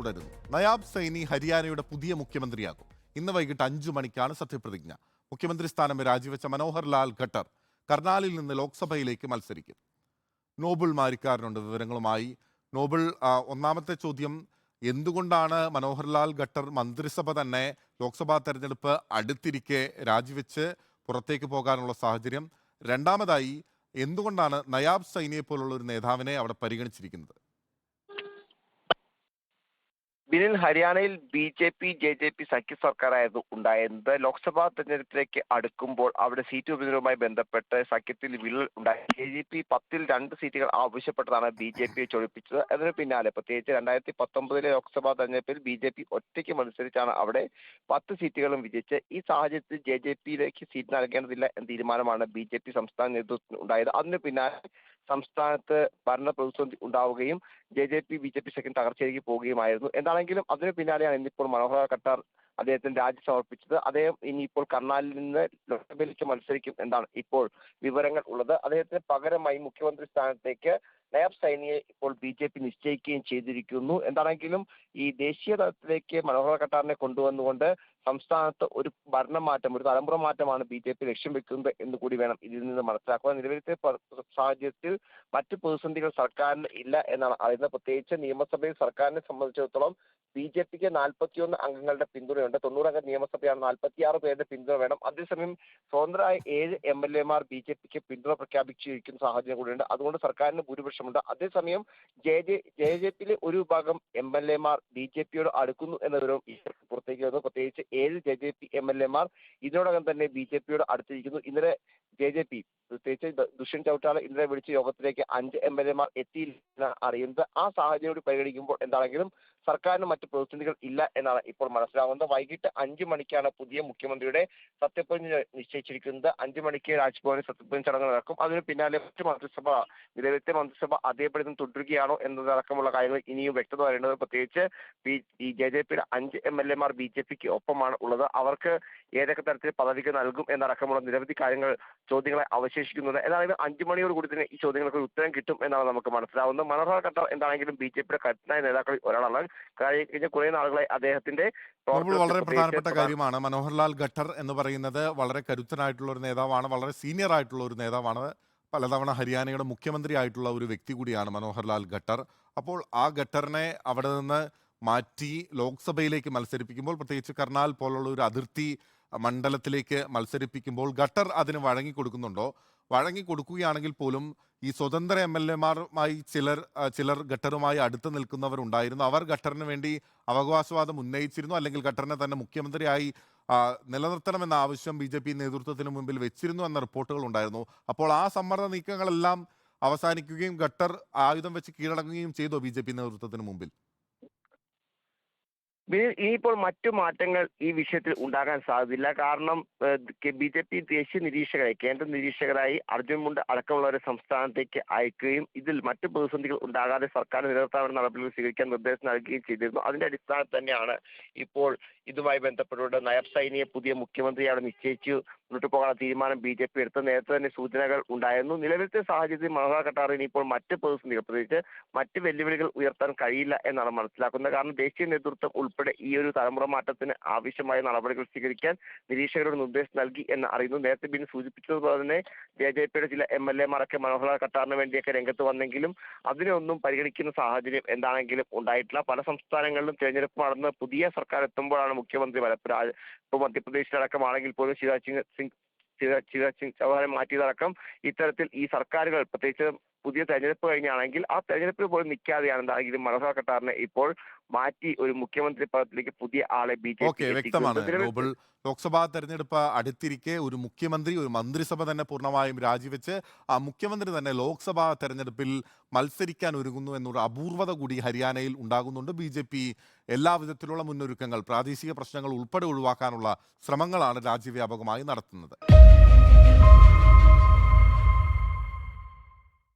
തുടരുന്നു. നയാബ് സൈനി ഹരിയാനയുടെ പുതിയ മുഖ്യമന്ത്രിയാകും. ഇന്ന് വൈകിട്ട് 5 മണിക്കാണ് സത്യപ്രതിജ്ഞ. മുഖ്യമന്ത്രി സ്ഥാനം രാജിവെച്ച മനോഹർ ലാൽ ഖട്ടർ കർണാലിൽ നിന്ന് ലോക്സഭയിലേക്ക് മത്സരിക്കും. നോബിൾ മാരിക്കാരനുണ്ട് വിവരങ്ങളുമായി. നോബിൾ, ഒന്നാമത്തെ ചോദ്യം, എന്തുകൊണ്ടാണ് മനോഹർ ലാൽ ഖട്ടർ മന്ത്രിസഭ തന്നെ ലോക്സഭാ തെരഞ്ഞെടുപ്പ് അടുത്തിരിക്കെ രാജിവെച്ച് പുറത്തേക്ക് പോകാനുള്ള സാഹചര്യം? രണ്ടാമതായി, എന്തുകൊണ്ടാണ് നയാബ് സൈനിയെ പോലുള്ള ഒരു നേതാവിനെ അവിടെ പരിഗണിച്ചിരിക്കുന്നത്? ബിനിൽ, ഹരിയാനയിൽ ബി.ജെ.പി ജെ.ജെ.പി സഖ്യ സർക്കാരായിരുന്നു ഉണ്ടായിരുന്നത്. ലോക്സഭാ തെരഞ്ഞെടുപ്പിലേക്ക് അടുക്കുമ്പോൾ അവിടെ സീറ്റ് വിഭജനവുമായി ബന്ധപ്പെട്ട് സഖ്യത്തിൽ വിള്ളൽ ഉണ്ടായി. ജെ.ജെ.പി 10ൽ 2 സീറ്റുകൾ ആവശ്യപ്പെട്ടതാണ് ബി.ജെ.പിയെ ചൊടിപ്പിച്ചത്. അതിന് പിന്നാലെ പ്രത്യേകിച്ച് 2019 ലോക്സഭാ തെരഞ്ഞെടുപ്പിൽ ബി.ജെ.പി ഒറ്റയ്ക്ക് മത്സരിച്ചാണ് അവിടെ 10 സീറ്റുകളും വിജയിച്ച്. ഈ സാഹചര്യത്തിൽ ജെ.ജെ.പിയിലേക്ക് സീറ്റ് നൽകേണ്ടതില്ല എന്ന തീരുമാനമാണ് ബി.ജെ.പി സംസ്ഥാന നേതൃത്വത്തിന് ഉണ്ടായത്. അതിന് പിന്നാലെ സംസ്ഥാനത്ത് ഭരണ പ്രതിസന്ധി ഉണ്ടാവുകയും ജെ.ജെ.പി ബി.ജെ.പി സഖ്യം തകർച്ചയിലേക്ക് പോവുകയുമായിരുന്നു. എന്താണെങ്കിലും അതിന് പിന്നാലെയാണ് ഇന്നിപ്പോൾ മനോഹർ ഖട്ടർ അദ്ദേഹത്തിന് രാജി സമർപ്പിച്ചത്. അദ്ദേഹം ഇനിയിപ്പോൾ കർണാലിൽ നിന്ന് ലോക്സഭയിലേക്ക് മത്സരിക്കും എന്നാണ് ഇപ്പോൾ വിവരങ്ങൾ ഉള്ളത്. അദ്ദേഹത്തിന് പകരമായി മുഖ്യമന്ത്രി സ്ഥാനത്തേക്ക് നയാബ് സൈനിയെ ഇപ്പോൾ ബി.ജെ.പി നിശ്ചയിക്കുകയും ചെയ്തിരിക്കുന്നു. എന്താണെങ്കിലും ഈ ദേശീയ തലത്തിലേക്ക് മനോഹർ ഖട്ടാറിനെ കൊണ്ടുവന്നുകൊണ്ട് സംസ്ഥാനത്ത് ഒരു ഭരണമാറ്റം, ഒരു തലമുറ മാറ്റമാണ് ബി.ജെ.പി ലക്ഷ്യം വെക്കുന്നത് എന്ന് കൂടി വേണം ഇതിൽ നിന്ന് മനസ്സിലാക്കുക. നിലവിലത്തെ സാഹചര്യത്തിൽ മറ്റ് പ്രതിസന്ധികൾ സർക്കാരിന് ഇല്ല എന്നാണ് അറിയുന്നത്. പ്രത്യേകിച്ച് നിയമസഭയിൽ സർക്കാരിനെ സംബന്ധിച്ചിടത്തോളം ബി.ജെ.പിക്ക് 41 അംഗങ്ങളുടെ പിന്തുണയുണ്ട്. 90 അംഗ നിയമസഭയാണ്, 46 പേരുടെ പിന്തുണ വേണം. അതേസമയം സ്വതന്ത്രരായ 7 എം.എൽ.എമാർ ബി.ജെ.പിക്ക് പിന്തുണ പ്രഖ്യാപിച്ചിരിക്കുന്ന സാഹചര്യം കൂടിയുണ്ട്. അതുകൊണ്ട് സർക്കാരിന് ഭൂരിപക്ഷമുണ്ട്. അതേസമയം ജെ.ജെ.പിയിലെ ഒരു വിഭാഗം എം.എൽ.എമാർ ബി.ജെ.പിയോട് അടുക്കുന്നു എന്ന വിവരവും പുറത്തേക്ക് വരുന്നു. പ്രത്യേകിച്ച് 7 ജെ.ജെ.പി എം.എൽ.എമാർ ഇതിനോടകം തന്നെ ബി.ജെ.പിയോട് അടുത്തിരിക്കുന്നു. ഇന്നലെ ജെ.ജെ.പി പ്രത്യേകിച്ച് ദുഷ്യന്ത് ചൗട്ടാല ഇന്നലെ വിളിച്ച യോഗത്തിലേക്ക് 5 എം.എൽ.എമാർ എത്തിയില്ലെന്ന് അറിയുന്നത്. ആ സാഹചര്യം പരിഗണിക്കുമ്പോൾ എന്താണെങ്കിലും സർക്കാരിന് മറ്റ് പ്രതിസന്ധികൾ ഇല്ല എന്നാണ് ഇപ്പോൾ മനസ്സിലാകുന്നത്. വൈകിട്ട് 5 മണിക്കാണ് പുതിയ മുഖ്യമന്ത്രിയുടെ സത്യപ്രതിജ്ഞ നിശ്ചയിച്ചിരിക്കുന്നത്. 5 മണിക്ക് രാജ്ഭവനിൽ സത്യപ്രതിജ്ഞ ചടങ്ങ് നടക്കും. അതിന് പിന്നാലെ മറ്റ് നിലവിലത്തെ മന്ത്രിസഭ അതേപടി തുടരുകയാണോ എന്നതടക്കമുള്ള കാര്യങ്ങൾ ഇനിയും വ്യക്തത വരേണ്ടത്. പ്രത്യേകിച്ച് ഈ ജെ.ജെ.പിയുടെ 5 എം.എൽ.എമാർ ബി.ജെ.പിക്ക് ഒപ്പമാണ് ഉള്ളത്. അവർക്ക് ഏതൊക്കെ തരത്തിൽ പദവികൾ നൽകും എന്നടക്കമുള്ള നിരവധി ചോദ്യങ്ങളെ അവശേഷിക്കുന്നുണ്ട്. എന്താണെങ്കിലും 5 മണിയോട് കൂടി തന്നെ ഈ ചോദ്യങ്ങൾക്ക് ഉത്തരം കിട്ടും എന്നാണ് നമുക്ക് മനസ്സിലാവുന്നത്. മനോഹർ ഖട്ടർ എന്താണെങ്കിലും ബി.ജെ.പിയുടെ കരുത്തനായ നേതാക്കളിൽ ഒരാളാണ്. കഴിഞ്ഞ കുറേ നാളുകളായി അദ്ദേഹത്തിന്റെ വളരെ പ്രധാനപ്പെട്ട കാര്യമാണ്. മനോഹർ ലാൽ ഖട്ടർ എന്ന് പറയുന്നത് വളരെ കരുത്തനായിട്ടുള്ള ഒരു നേതാവാണ്, വളരെ സീനിയർ ആയിട്ടുള്ള ഒരു നേതാവാണ്. പലതവണ ഹരിയാനയുടെ മുഖ്യമന്ത്രി ആയിട്ടുള്ള ഒരു വ്യക്തി കൂടിയാണ് മനോഹർ ലാൽ ഖട്ടർ. അപ്പോൾ ആ ഖട്ടറിനെ അവിടെ നിന്ന് മാറ്റി ലോക്സഭയിലേക്ക് മത്സരിപ്പിക്കുമ്പോൾ, പ്രത്യേകിച്ച് കർണാൽ പോലുള്ള ഒരു അതിർത്തി മണ്ഡലത്തിലേക്ക് മത്സരിപ്പിക്കുമ്പോൾ ഖട്ടർ അതിന് വഴങ്ങിക്കൊടുക്കുന്നുണ്ടോ? വഴങ്ങിക്കൊടുക്കുകയാണെങ്കിൽ പോലും ഈ സ്വതന്ത്ര എം.എൽ.എമാരുമായി ചിലർ ഖട്ടറുമായി അടുത്ത് നിൽക്കുന്നവരുണ്ടായിരുന്നു. അവർ ഖട്ടറിന് വേണ്ടി അവകാശവാദം ഉന്നയിച്ചിരുന്നു, അല്ലെങ്കിൽ ഖട്ടറിനെ തന്നെ മുഖ്യമന്ത്രിയായി നിലനിർത്തണമെന്ന ആവശ്യം ബി.ജെ.പി നേതൃത്വത്തിന് മുമ്പിൽ വെച്ചിരുന്നു എന്ന റിപ്പോർട്ടുകൾ ഉണ്ടായിരുന്നു. അപ്പോൾ ആ സമ്മർദ്ദ നീക്കങ്ങളെല്ലാം അവസാനിക്കുകയും ഖട്ടർ ആയുധം വെച്ച് കീഴടങ്ങുകയും ചെയ്തോ ബി.ജെ.പി നേതൃത്വത്തിന് മുമ്പിൽ? ഇനിയിപ്പോൾ മറ്റു മാറ്റങ്ങൾ ഈ വിഷയത്തിൽ ഉണ്ടാകാൻ സാധ്യതയില്ല. കാരണം ബി.ജെ.പി ദേശീയ നിരീക്ഷകരായി, കേന്ദ്ര നിരീക്ഷകരായി അർജുൻ മുണ്ട അടക്കമുള്ളവരെ സംസ്ഥാനത്തേക്ക് അയക്കുകയും ഇതിൽ മറ്റു പ്രതിസന്ധികൾ ഉണ്ടാകാതെ സർക്കാർ നിലനിർത്താനുള്ള നടപടികൾ സ്വീകരിക്കാൻ നിർദ്ദേശം നൽകുകയും ചെയ്തിരുന്നു. അതിന്റെ അടിസ്ഥാനത്തിൽ തന്നെയാണ് ഇപ്പോൾ ഇതുമായി ബന്ധപ്പെട്ടുകൊണ്ട് നയാബ് സൈനിയെ പുതിയ മുഖ്യമന്ത്രിയാണ് നിശ്ചയിച്ചു മുന്നോട്ട് പോകാനുള്ള തീരുമാനം ബി.ജെ.പി എടുത്ത് നേരത്തെ തന്നെ സൂചനകൾ ഉണ്ടായിരുന്നു. നിലവിലത്തെ സാഹചര്യത്തിൽ മനോഹർ ഖട്ടാറിന് ഇപ്പോൾ മറ്റ് പ്രതിസന്ധികൾ, പ്രത്യേകിച്ച് മറ്റ് വെല്ലുവിളികൾ ഉയർത്താൻ കഴിയില്ല എന്നാണ് മനസ്സിലാക്കുന്നത്. കാരണം ദേശീയ നേതൃത്വം ഉൾപ്പെടെ ഈ ഒരു തലമുറ മാറ്റത്തിന് ആവശ്യമായ നടപടികൾ സ്വീകരിക്കാൻ നിരീക്ഷകരോട് നിർദ്ദേശം നൽകി എന്ന് അറിയുന്നു. നേരത്തെ ബിൻ സൂചിപ്പിച്ചതുപോലെ തന്നെ ജെ.ജെ.പിയുടെ ചില എം.എൽ.എമാരൊക്കെ മനോഹർ ഖട്ടാറിന് വേണ്ടിയൊക്കെ രംഗത്ത് വന്നെങ്കിലും അതിനൊന്നും പരിഗണിക്കുന്ന സാഹചര്യം എന്താണെങ്കിലും ഉണ്ടായിട്ടില്ല. പല സംസ്ഥാനങ്ങളിലും തെരഞ്ഞെടുപ്പ് നടന്ന് പുതിയ സർക്കാർ എത്തുമ്പോഴാണ് മുഖ്യമന്ത്രി ഇപ്പോൾ മധ്യപ്രദേശിലടക്കമാണെങ്കിൽ പോലും ശിവരാജ് സിംഗ് ചൗഹാനെ മാറ്റിയതടക്കം ഇത്തരത്തിൽ ഈ സർക്കാരുകൾ, പ്രത്യേകിച്ച് പുതിയ തെരഞ്ഞെടുപ്പ് കഴിഞ്ഞാണെങ്കിൽ ആ തെരഞ്ഞെടുപ്പിൽ പോലും നിൽക്കാതെയാണ് എന്താണെങ്കിലും മനോഹർ ഖട്ടാറിനെ ഇപ്പോൾ മാറ്റി ഒരു മുഖ്യമന്ത്രി പദത്തിലേക്ക് പുതിയ ആളെ ബി.ജെ.പി വ്യക്തമാണ്. നോബിൾ, ലോക്സഭാ തെരഞ്ഞെടുപ്പ് അടുത്തിരിക്കെ ഒരു മുഖ്യമന്ത്രി, ഒരു മന്ത്രിസഭ തന്നെ പൂർണ്ണമായും രാജിവെച്ച് ആ മുഖ്യമന്ത്രി തന്നെ ലോക്സഭാ തെരഞ്ഞെടുപ്പിൽ മത്സരിക്കാൻ ഒരുങ്ങുന്നു എന്നുള്ള അപൂർവത കൂടി ഹരിയാനയിൽ ഉണ്ടാകുന്നുണ്ട്. ബി.ജെ.പി എല്ലാവിധത്തിലുള്ള മുന്നൊരുക്കങ്ങൾ, പ്രാദേശിക പ്രശ്നങ്ങൾ ഉൾപ്പെടെ ഒഴിവാക്കാനുള്ള ശ്രമങ്ങളാണ് രാജ്യവ്യാപകമായി നടത്തുന്നത്.